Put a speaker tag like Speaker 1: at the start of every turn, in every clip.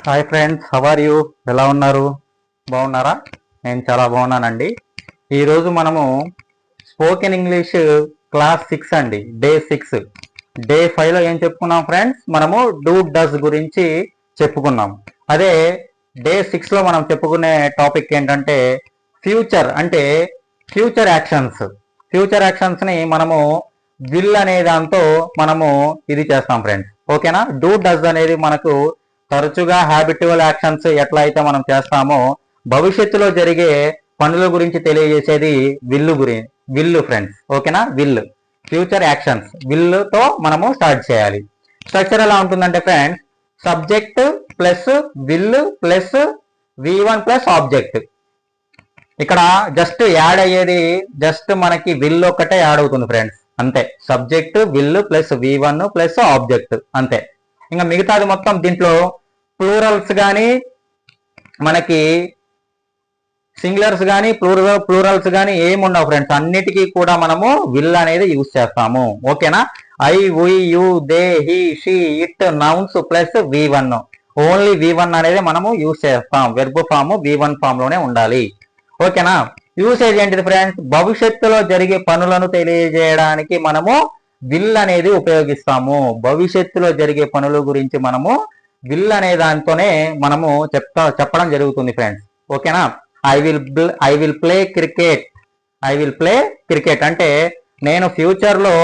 Speaker 1: Hi friends, how are you? ఎలా ఉన్నారు? బాగున్నారా? నేను చాలా బాగున్నానండి. ఈరోజు మనము స్పోకెన్ ఇంగ్లీష్ క్లాస్ 6 అండి, డే 6. డే 5లో ఏం చెప్పుకున్నాం ఫ్రెండ్స్? మనము డూ డస్ గురించి చెప్పుకున్నాం. అదే డే 6లో మనం చెప్పుకునే టాపిక్ ఏంటంటే ఫ్యూచర్, అంటే ఫ్యూచర్ యాక్షన్స్. ఫ్యూచర్ యాక్షన్స్ని మనము విల్ అనే దాంతో మనము ఇది చేస్తాం ఫ్రెండ్స్. ఓకేనా? డూ డస్ అనేది మనకు తరచుగా హ్యాబిచువల్ యాక్షన్స్ ఎట్లా అయితే మనం చేస్తామో భవిష్యత్తులో జరిగే పనుల గురించి తెలియజేసేది విల్లు ఫ్రెండ్స్. ఓకేనా? విల్, ఫ్యూచర్ యాక్షన్స్, విల్లుతో మనము స్టార్ట్ చేయాలి. స్ట్రక్చర్ ఎలా ఉంటుందంటే friends, subject plus will plus V1 plus object. ఇక్కడ జస్ట్ యాడ్ అయ్యేది జస్ట్ మనకి విల్ ఒక్కటే యాడ్ అవుతుంది ఫ్రెండ్స్, అంతే. Subject will plus V1 plus object, అంతే. ఇంకా మిగతాది మొత్తం దీంట్లో ప్లూరల్స్ కానీ మనకి సింగులర్స్ కానీ ప్లూరల్స్ కానీ ఏముండవు ఫ్రెండ్స్. అన్నిటికీ కూడా మనము విల్ అనేది యూజ్ చేస్తాము. ఓకేనా? I, we, you, they, he, she, it, nouns plus V1. Only V1 అనేది మనము యూజ్ చేస్తాం. వెర్బ్ ఫామ్ V1 ఫామ్ లోనే ఉండాలి. ఓకేనా? యూసేజ్ ఏంటిది ఫ్రెండ్స్? భవిష్యత్తులో జరిగే పనులను తెలియజేయడానికి మనము విల్ అనేది ఉపయోగిస్తాము. భవిష్యత్తులో జరిగే పనుల గురించి మనము విల్ అనే దాంతోనే మనము చెప్పడం జరుగుతుంది ఫ్రెండ్స్. ఓకేనా? I will play cricket. I will play cricket అంటే నేను ఫ్యూచర్ లో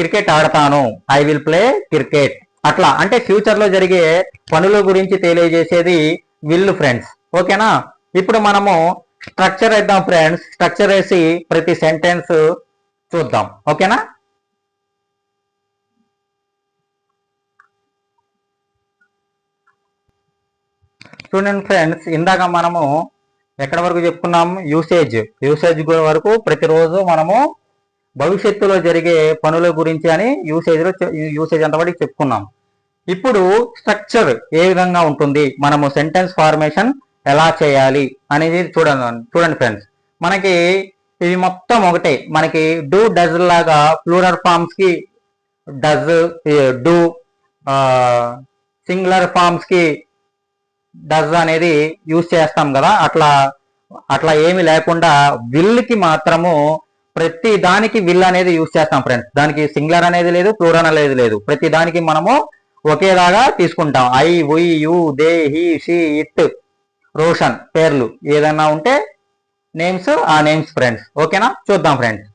Speaker 1: క్రికెట్ ఆడతాను. I will play cricket. అట్లా అంటే ఫ్యూచర్ లో జరిగే పనుల గురించి తెలియజేసేది విల్ ఫ్రెండ్స్. ఓకేనా? ఇప్పుడు మనము స్ట్రక్చర్ వేద్దాం ఫ్రెండ్స్. స్ట్రక్చర్ వేసి ప్రతి సెంటెన్స్ చూద్దాం. ఓకేనా? చూడండి ఫ్రెండ్స్, ఇందాక మనము ఎక్కడి వరకు చెప్పుకున్నాము? యూసేజ్ వరకు ప్రతిరోజు మనము భవిష్యత్తులో జరిగే పనుల గురించి అని యూసేజ్ అంతవరకు చెప్పుకున్నాం. ఇప్పుడు స్ట్రక్చర్ ఏ విధంగా ఉంటుంది, మనము సెంటెన్స్ ఫార్మేషన్ ఎలా చేయాలి అనేది చూడండి ఫ్రెండ్స్. మనకి ఇది మొత్తం ఒకటే. మనకి డూ డజ్ లాగా ప్లూరల్ ఫార్మ్స్ కి డజ్, డూ, సింగులర్ ఫార్మ్స్ కి డజ్ అనేది యూజ్ చేస్తాం కదా. అట్లా ఏమి లేకుండా విల్ కి మాత్రము ప్రతి దానికి విల్ అనేది యూజ్ చేస్తాం ఫ్రెండ్స్. దానికి సింగులర్ అనేది లేదు, ప్లూరల్ అనేది లేదు. ప్రతి దానికి మనము ఒకేలాగా తీసుకుంటాం. I, we, you, they, he, she, it, Roshan పేర్లు ఏదన్నా ఉంటే నేమ్స్, ఆ నేమ్స్ ఫ్రెండ్స్. ఓకేనా? చూద్దాం ఫ్రెండ్స్.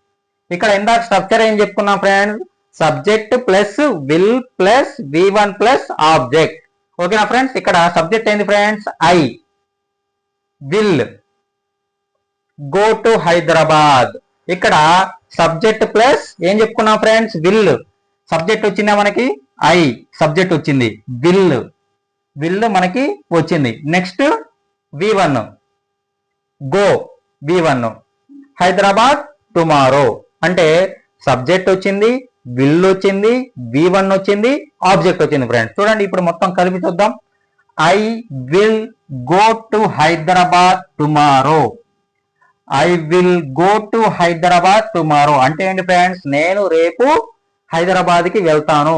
Speaker 1: ఇక్కడ ఇందాక స్ట్రక్చర్ ఏం చెప్పుకున్నాం friends? Subject plus will plus V1 plus object. ఓకేనా ఫ్రెండ్స్? ఇక్కడ సబ్జెక్ట్ ఏంది friends? I will go to Hyderabad. ఇక్కడ సబ్జెక్ట్ ప్లస్ ఏం చెప్పుకున్నాం ఫ్రెండ్స్? విల్. సబ్జెక్ట్ వచ్చిందా మనకి? ఐ సబ్జెక్ట్ వచ్చింది. విల్ మనకి వచ్చింది. Next V1 go, V1. Hyderabad tomorrow అంటే సబ్జెక్ట్ వచ్చింది, విల్ వచ్చింది, V1 వచ్చింది, ఆబ్జెక్ట్ వచ్చింది ఫ్రెండ్స్. చూడండి, ఇప్పుడు మొత్తం కలిపి చూద్దాం. I will go to Hyderabad tomorrow. I will go to Hyderabad tomorrow అంటే ఏంటి ఫ్రెండ్స్? నేను రేపు హైదరాబాద్ కి వెళ్తాను.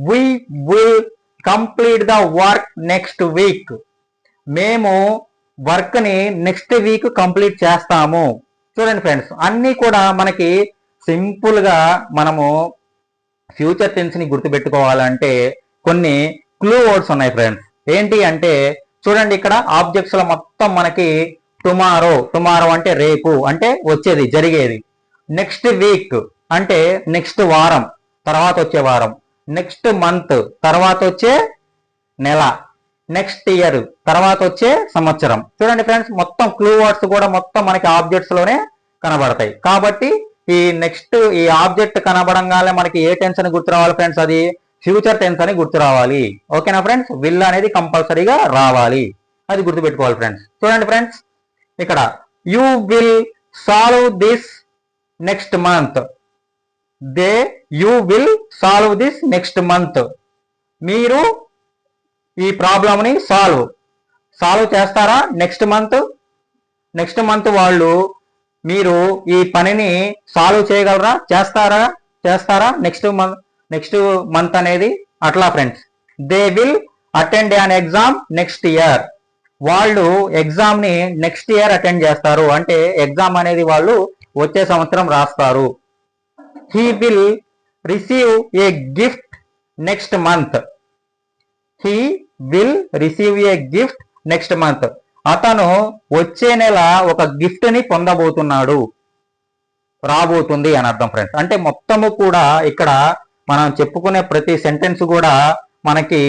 Speaker 1: We will complete the work next week. మేము వర్క్ ని నెక్స్ట్ వీక్ కంప్లీట్ చేస్తాము. చూడండి ఫ్రెండ్స్, అన్ని కూడా మనకి సింపుల్ గా మనము ఫ్యూచర్ టెన్స్ ని గుర్తుపెట్టుకోవాలంటే కొన్ని క్లూ వర్డ్స్ ఉన్నాయి ఫ్రెండ్స్. ఏంటి అంటే చూడండి, ఇక్కడ ఆబ్జెక్ట్స్ లో మొత్తం మనకి టుమారో అంటే రేపు, అంటే వచ్చేది, జరిగేది. నెక్స్ట్ వీక్ అంటే నెక్స్ట్ వారం, తర్వాత వచ్చే వారం. నెక్స్ట్ మంత్ తర్వాత వచ్చే నెల. నెక్స్ట్ ఇయర్ తర్వాత వచ్చే సంవత్సరం. చూడండి ఫ్రెండ్స్, మొత్తం క్లూ వర్డ్స్ కూడా మొత్తం మనకి ఆబ్జెక్ట్స్ లోనే కనబడతాయి. కాబట్టి ఈ ఆబ్జెక్ట్ కనబడంగానే మనకి ఏ టెన్స్ అని గుర్తు రావాలి ఫ్రెండ్స్? అది ఫ్యూచర్ టెన్స్ అని గుర్తు రావాలి. ఓకేనా ఫ్రెండ్స్? విల్ అనేది కంపల్సరీగా రావాలి, అది గుర్తుపెట్టుకోవాలి ఫ్రెండ్స్. చూడండి ఫ్రెండ్స్, ఇక్కడ you will solve this next month. You will solve this next month. మీరు ఈ ప్రాబ్లమ్ ని సాల్వ్ చేస్తారా నెక్స్ట్ మంత్ వాళ్ళు మీరు ఈ పనిని సాల్వ్ చేయగలరా? చేస్తారా నెక్స్ట్ మంత్ అనేది అట్లా friends. They will attend an exam next year. వాళ్ళు ఎగ్జామ్ ని నెక్స్ట్ ఇయర్ అటెండ్ చేస్తారు, అంటే ఎగ్జామ్ అనేది వాళ్ళు వచ్చే సంవత్సరం రాస్తారు. He will receive a gift next month. He will receive a gift next month. అతను వచ్చే నెల ఒక గిఫ్ట్ ని పొందబోతున్నాడు, రాబోతుంది అని అర్థం ఫ్రెండ్స్. అంటే మొత్తము కూడా ఇక్కడ మనం చెప్పుకునే ప్రతి సెంటెన్స్ కూడా మనకి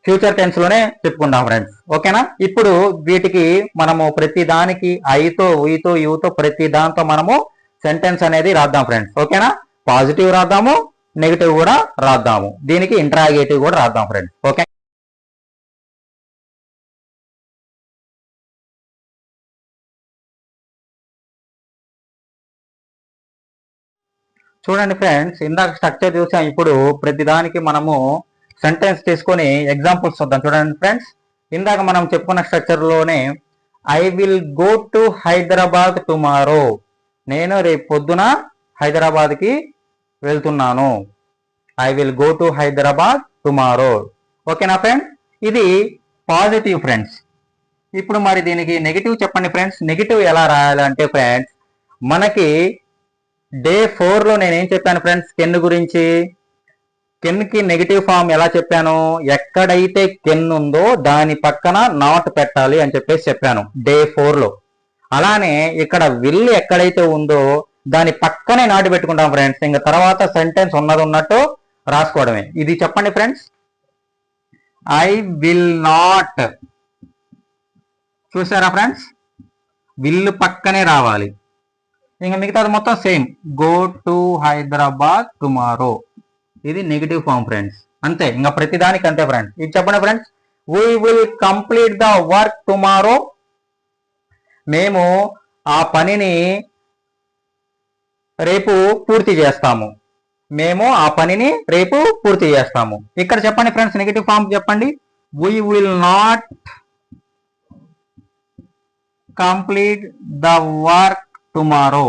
Speaker 1: ఫ్యూచర్ టెన్స్ లోనే చెప్పుకుందాం ఫ్రెండ్స్. ఓకేనా? ఇప్పుడు వీటికి మనము ప్రతి దానికి ఐతో వీతో యూతో ప్రతి దాంతో మనము సెంటెన్స్ అనేది రాద్దాం ఫ్రెండ్స్. ఓకేనా? పాజిటివ్ రాద్దాము, నెగిటివ్ కూడా రాద్దాము, దీనికి ఇంట్రాగేటివ్ కూడా రాద్దాం ఫ్రెండ్స్. ఓకే, చూడండి ఫ్రెండ్స్, ఇందాక స్ట్రక్చర్ చూసాం, ఇప్పుడు ప్రతి దానికి మనము సెంటెన్స్ తీసుకొని ఎగ్జాంపుల్స్ చూద్దాం. చూడండి ఫ్రెండ్స్, ఇందాక మనం చెప్పుకున్న స్ట్రక్చర్ లోనే I will go to Hyderabad tomorrow. నేను రేపు పొద్దున హైదరాబాద్ కి వెళ్తున్నాను. I will go to Hyderabad tomorrow. ఓకేనా ఫ్రెండ్స్? ఇది పాజిటివ్ ఫ్రెండ్స్. ఇప్పుడు మరి దీనికి నెగిటివ్ చెప్పండి ఫ్రెండ్స్. నెగిటివ్ ఎలా రాయాలంటే ఫ్రెండ్స్, మనకి డే 4 లో నేనేం చెప్పాను ఫ్రెండ్స్ కెన్ గురించి? కెన్ కి నెగిటివ్ ఫామ్ ఎలా చెప్పాను? ఎక్కడైతే కెన్ ఉందో దాని పక్కన నాట్ పెట్టాలి అని చెప్పేసి చెప్పాను డే 4 లో. అలానే ఇక్కడ విల్ ఎక్కడైతే ఉందో దాని పక్కనే నాటి పెట్టుకుంటాం ఫ్రెండ్స్. ఇంకా తర్వాత సెంటెన్స్ ఉన్నది ఉన్నట్టు రాసుకోవడమే. ఇది చెప్పండి ఫ్రెండ్స్, ఐ విల్ నాట్. చూసారా ఫ్రెండ్స్, విల్ పక్కనే రావాలి. ఇంకా మిగతాది మొత్తం same, go to Hyderabad tomorrow. ఇది నెగిటివ్ ఫామ్ ఫ్రెండ్స్. అంతే, ఇంకా ప్రతిదానికి అంతే ఫ్రెండ్స్. ఇది చెప్పండి friends, we will complete the work tomorrow. మేము ఆ పనిని రేపు పూర్తి చేస్తాము. మేము ఆ పనిని రేపు పూర్తి చేస్తాము. ఇక్కడ చెప్పండి ఫ్రెండ్స్, నెగిటివ్ ఫామ్ చెప్పండి, we will not complete the work tomorrow.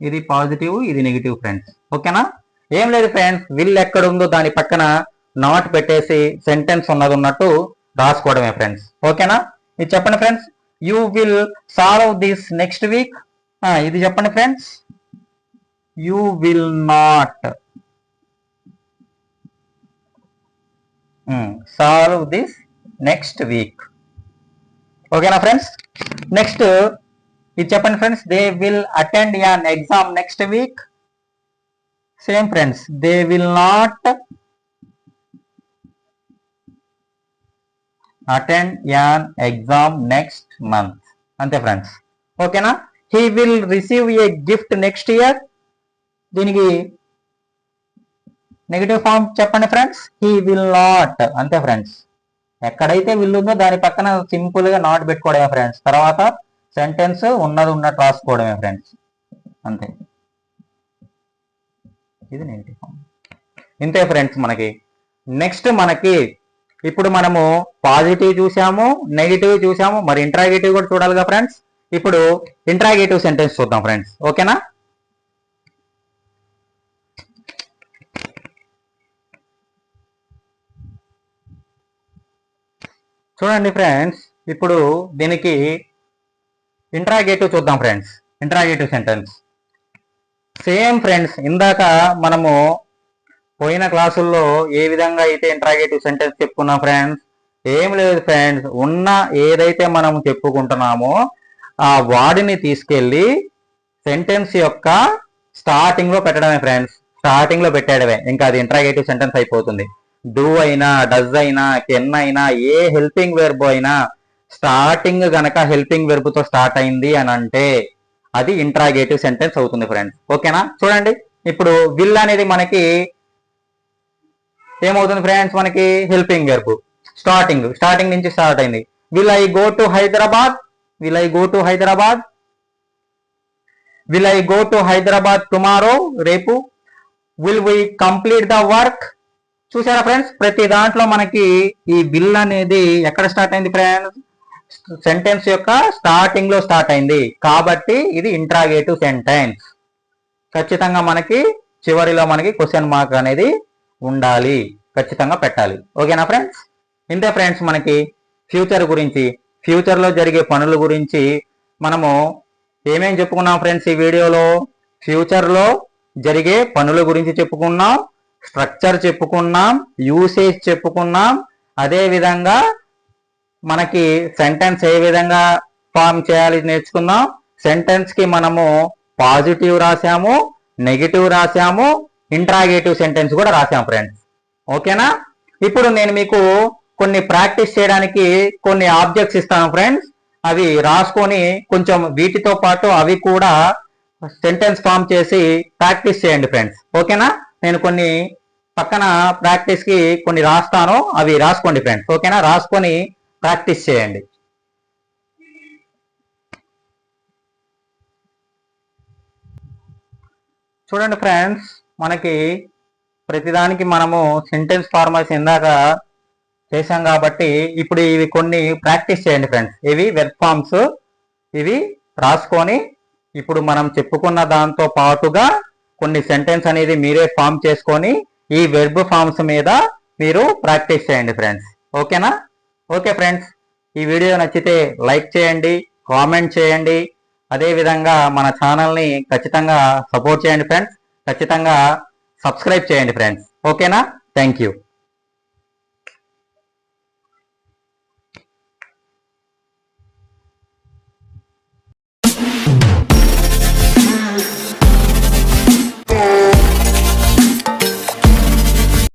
Speaker 1: ఇది పాజిటివ్, ఇది నెగిటివ్ ఫ్రెండ్స్. ఓకేనా? ఏం లేదు ఫ్రెండ్స్, విల్ ఎక్కడ ఉందో దాని పక్కన నాట్ పెట్టేసి సెంటెన్స్ ఉన్నది ఉన్నట్టు రాసుకోవడమే ఫ్రెండ్స్. ఓకేనా? ఇది చెప్పండి friends, you will solve this next week. ఇది చెప్పండి friends, you will not solve this next week. ఓకేనా ఫ్రెండ్స్? నెక్స్ట్ ఇది చెప్పండి friends, they will attend an exam next week. Same friends, they will not attend an exam next month. అంతే friends. ఓకేనా? He will receive a gift next year. దీనికి negative form చెప్పండి friends, he will not. అంతే friends, ఎక్కడైతే will ఉందో దాని పక్కన simple గా నాట్ పెట్టుకోవడమే ఫ్రెండ్స్. తర్వాత సెంటెన్స్ ఉన్నది ఉన్నట్టు రాసుకోవడమే ఫ్రెండ్స్. అంతే, ఇది నెగిటివ్ ఫామ్. ఇంతే ఫ్రెండ్స్ మనకి. నెక్స్ట్ మనకి ఇప్పుడు మనము పాజిటివ్ చూసాము, నెగిటివ్ చూసాము, మరి ఇంట్రాగేటివ్ కూడా చూడాలిగా ఫ్రెండ్స్. ఇప్పుడు ఇంట్రాగేటివ్ సెంటెన్స్ చూద్దాం ఫ్రెండ్స్. ఓకేనా? చూడండి ఫ్రెండ్స్, ఇప్పుడు దీనికి ఇంట్రాగేటివ్ చూద్దాం friends. Interrogative sentence same friends, ఇందాక మనము పోయిన క్లాసుల్లో ఏ విధంగా అయితే ఇంట్రాగేటివ్ సెంటెన్స్ చెప్పుకున్నాం ఫ్రెండ్స్, ఏం లేదు ఫ్రెండ్స్, ఉన్న ఏదైతే మనం చెప్పుకుంటున్నామో ఆ వాడిని తీసుకెళ్ళి సెంటెన్స్ యొక్క స్టార్టింగ్ లో పెట్టడమే ఫ్రెండ్స్. స్టార్టింగ్ లో పెట్టేయడమే, ఇంకా అది ఇంట్రాగేటివ్ సెంటెన్స్ అయిపోతుంది. డూ అయినా, డజ్ అయినా, కెన్ అయినా, ఏ హెల్పింగ్ వెర్బ్ అయినా స్టార్టింగ్ గనక హెల్పింగ్ వెర్బ్ తో స్టార్ట్ అయింది అని అంటే అది ఇంట్రాగేటివ్ సెంటెన్స్ అవుతుంది ఫ్రెండ్స్. ఓకేనా? చూడండి, ఇప్పుడు విల్ అనేది మనకి ఏమవుతుంది ఫ్రెండ్స్, మనకి హెల్పింగ్ వెర్బ్. స్టార్టింగ్ నుంచి స్టార్ట్ అయింది. Will I go to Hyderabad. Will I go to Hyderabad. Will I go to Hyderabad tomorrow. రేపు. Will we complete the work. చూసారా ఫ్రెండ్స్, ప్రతి దాంట్లో మనకి ఈ విల్ అనేది ఎక్కడ స్టార్ట్ అయింది ఫ్రెండ్స్, సెంటెన్స్ యొక్క స్టార్టింగ్ లో స్టార్ట్ అయింది. కాబట్టి ఇది ఇంట్రాగేటివ్ సెంటెన్స్. ఖచ్చితంగా మనకి చివరిలో మనకి క్వశ్చన్ మార్క్ అనేది ఉండాలి, ఖచ్చితంగా పెట్టాలి. ఓకేనా ఫ్రెండ్స్? ఇంతే ఫ్రెండ్స్, మనకి ఫ్యూచర్ గురించి, ఫ్యూచర్లో జరిగే పనుల గురించి మనము ఏమేం చెప్పుకున్నాం ఫ్రెండ్స్ ఈ వీడియోలో? ఫ్యూచర్లో జరిగే పనుల గురించి చెప్పుకున్నాం, స్ట్రక్చర్ చెప్పుకున్నాం, యూసేజ్ చెప్పుకున్నాం, అదే విధంగా మనకి సెంటెన్స్ ఏ విధంగా ఫామ్ చేయాలి నేర్చుకుందాం. సెంటెన్స్ కి మనము పాజిటివ్ రాసాము, నెగిటివ్ రాసాము, ఇంట్రాగేటివ్ సెంటెన్స్ కూడా రాసాము ఫ్రెండ్స్. ఓకేనా? ఇప్పుడు నేను మీకు కొన్ని ప్రాక్టీస్ చేయడానికి కొన్ని ఆబ్జెక్ట్స్ ఇస్తాను ఫ్రెండ్స్. అవి రాసుకొని కొంచెం వీటితో పాటు అవి కూడా సెంటెన్స్ ఫామ్ చేసి ప్రాక్టీస్ చేయండి ఫ్రెండ్స్. ఓకేనా? నేను కొన్ని పక్కన ప్రాక్టీస్ కి కొన్ని రాస్తాను, అవి రాసుకోండి ఫ్రెండ్స్. ఓకేనా? రాసుకొని ప్రాక్టీస్ చేయండి. చూడండి ఫ్రెండ్స్, మనకి ప్రతిదానికి మనము సెంటెన్స్ ఫార్మర్స్ ఇందాక చేశాం కాబట్టి ఇప్పుడు ఇవి కొన్ని ప్రాక్టీస్ చేయండి ఫ్రెండ్స్. ఇవి వెర్బ్ ఫార్మ్స్, ఇవి రాసుకొని ఇప్పుడు మనం చెప్పుకున్న దాంతో పాటుగా కొన్ని సెంటెన్స్ అనేది మీరే ఫామ్ చేసుకొని ఈ వెర్బ్ ఫార్మ్స్ మీద మీరు ప్రాక్టీస్ చేయండి ఫ్రెండ్స్. ఓకేనా? ఓకే ఫ్రెండ్స్, ఈ వీడియో నచ్చితే లైక్ చేయండి, కామెంట్ చేయండి, అదేవిధంగా మన ఛానల్ని ఖచ్చితంగా సపోర్ట్ చేయండి ఫ్రెండ్స్. ఖచ్చితంగా సబ్స్క్రైబ్ చేయండి ఫ్రెండ్స్. ఓకేనా? Thank you.